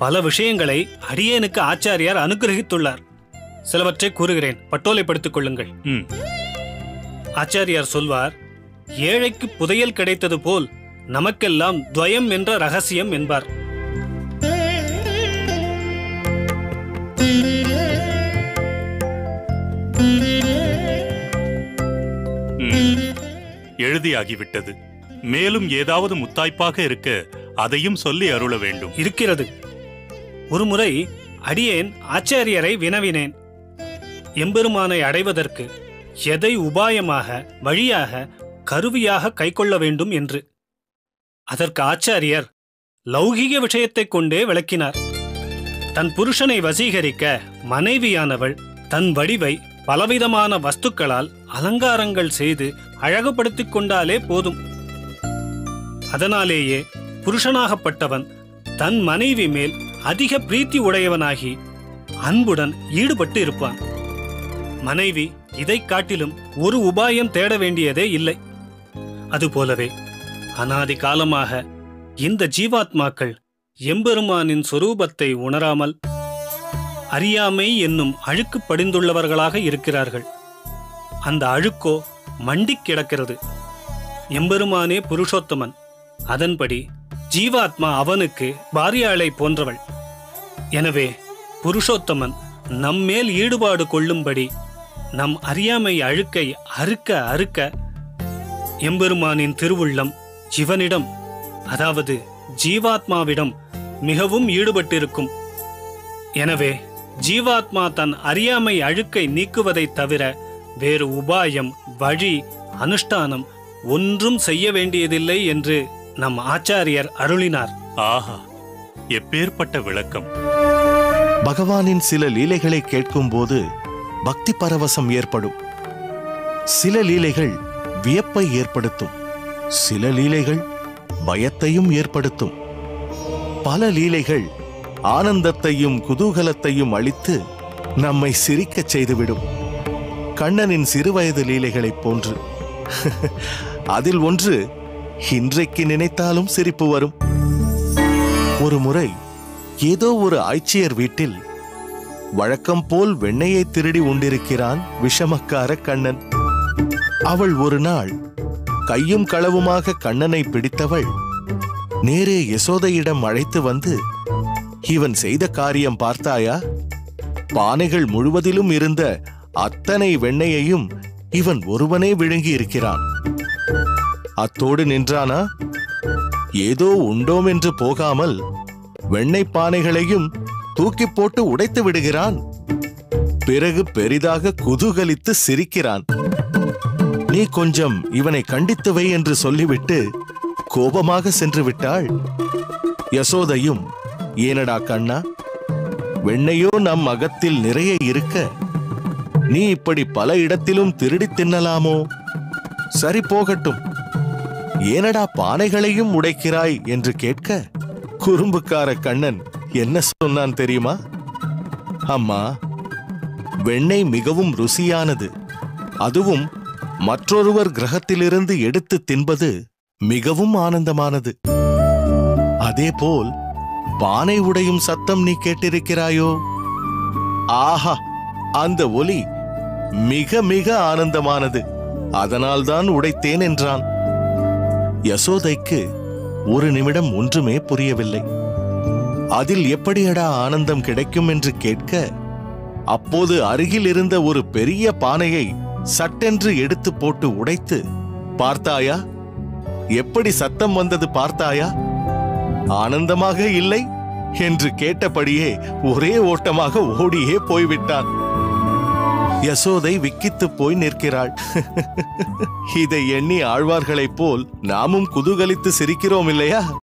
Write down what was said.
பல விஷயங்களை அடியேனுக்கு ஆச்சாரியார் அனுகிரகித்துள்ளார். சிலவற்றை கூறுகிறேன், பட்டோலைப்படுத்திக் கொள்ளுங்கள். ஆச்சாரியார் சொல்வார், ஏழைக்கு புதையல் கிடைத்தது போல் நமக்கெல்லாம் துவயம் என்ற ரகசியம் என்பார். எழுதியாகிவிட்டது. மேலும் ஏதாவது முத்தாய்ப்பாக இருக்க அதையும் சொல்லி அருள வேண்டும். இருக்கிறது. ஒருமுறை அடியேன் ஆச்சாரியரை வினவினேன், எம்பெருமானை அடைவதற்கு எதை உபாயமாக, வழியாக, கருவியாக கைக்கொள்ள வேண்டும் என்று. அதற்கு ஆச்சாரியர் லௌகிக விஷயத்தைக் கொண்டே விளக்கினார். தன் புருஷனை வசீகரிக்க மனைவியானவள் தன் வடிவை பலவிதமான வஸ்துக்களால் அலங்காரங்கள் செய்து அழகுபடுத்திக் கொண்டாலே போதும். அதனாலேயே புருஷனாகப்பட்டவன் தன் மனைவி மேல் அதிக பிரீத்தி உடையவனாகி அன்புடன் ஈடுபட்டு இருப்பான். மனைவி இதை காட்டிலும் ஒரு உபாயம் தேட வேண்டியதே இல்லை. அதுபோலவே அனாதி காலமாக இந்த ஜீவாத்மாக்கள் எம்பெருமானின் சொரூபத்தை உணராமல் அறியாமை என்னும் அழுக்கு படிந்துள்ளவர்களாக இருக்கிறார்கள். அந்த அழுக்கோ மண்டிக் கிடக்கிறது. எம்பெருமானே புருஷோத்தமன். அதன்படி ஜீவாத்மா அவனுக்கு பாரியாளை போன்றவள். எனவே புருஷோத்தமன் நம்மேல் ஈடுபாடு கொள்ளும்படி நம் அறியாமை அழுக்கை அறுக்க அறுக்க எம்பெருமானின் திருவுள்ளம் இவனிடம், அதாவது ஜீவாத்மாவிடம் மிகவும் ஈடுபட்டிருக்கும். எனவே ஜீவாத்மா தன் அறியாமை அழுக்கை நீக்குவதைத் தவிர வேறு உபாயம், வழி, அனுஷ்டானம் ஒன்றும் செய்ய வேண்டியதில்லை என்று நம் ஆச்சாரியர் அருளினார். ஆஹா, எப்பேற்பட்ட விளக்கம்! பகவானின் சில லீலைகளை கேட்கும்போது பக்தி பரவசம் ஏற்படும். சில லீலைகள் வியப்பை ஏற்படுத்தும். சில லீலைகள் பயத்தையும் ஏற்படுத்தும். பல லீலைகள் ஆனந்தத்தையும் குதூகலத்தையும் அளித்து நம்மை சிரிக்கச் செய்துவிடும். கண்ணனின் சிறுவயது லீலைகளைப் போன்று. அதில் ஒன்று இன்றைக்கு நினைத்தாலும் சிரிப்பு வரும். ஒரு முறை ஏதோ ஒரு ஆய்ச்சியர் வீட்டில் வழக்கம் போல் வெண்ணெயை திருடி உண்டிருக்கிறான் விஷமக்கார கண்ணன். அவள் ஒரு நாள் கையும் களவுமாக கண்ணனை பிடித்தவள் நேரே யசோதையிடம் அழைத்து வந்து, இவன் செய்த காரியம் பார்த்தாயா? பானைகள் முழுவதிலும் இருந்த அத்தனை வெண்ணெயையும் இவன் ஒருவனே விழுங்கி இருக்கிறான். அத்தோடு நின்றானா? ஏதோ உண்டோம் என்று போகாமல் வெண்ணெய் பானைகளையும் தூக்கி போட்டு உடைத்து விடுகிறான். பிறகு பெரிதாக குதூகலித்து சிரிக்கிறான். நீ கொஞ்சம் இவனை கண்டித்து வை என்று சொல்லிவிட்டு கோபமாக சென்று விட்டாள். யசோதையும், ஏனடா கண்ணா, வெண்ணையோ நம் அகத்தில் நிறைய இருக்க நீ இப்படி பல இடத்திலும் திருடி தின்னலாமோ? சரி, போகட்டும். ஏனடா பானைகளையும் உடைக்கிறாய் என்று கேட்க குறும்புக்கார கண்ணன் என்ன சொன்னான் தெரியுமா? அம்மா, வெண்ணெய் மிகவும் ருசியானது. அதுவும் மற்றொருவர் கிரகத்திலிருந்து எடுத்து தின்பது மிகவும் ஆனந்தமானது. அதேபோல் பானை உடையும் சத்தம் நீ கேட்டிருக்கிறாயோ? ஆஹா, அந்த ஒலி மிக மிக ஆனந்தமானது. அதனால்தான் உடைத்தேன் என்றான். யசோதைக்கு ஒரு நிமிடம் ஒன்றுமே புரியவில்லை. அதில் எப்படியடா ஆனந்தம் கிடைக்கும் என்று கேட்க, அப்போது அருகில் இருந்த ஒரு பெரிய பானையை சட்டென்று எடுத்து போட்டு உடைத்து, பார்த்தாயா, எப்படி சத்தம் வந்தது பார்த்தாயா? ஆனந்தமாக இல்லை என்று கேட்டபடியே ஒரே ஓட்டமாக ஓடியே போய்விட்டான். யசோதை விக்கித்து போய் நிற்கிறாள். இதை எண்ணி ஆழ்வார்களைப் போல் நாமும் குதூகலித்து சிரிக்கிறோம் இல்லையா?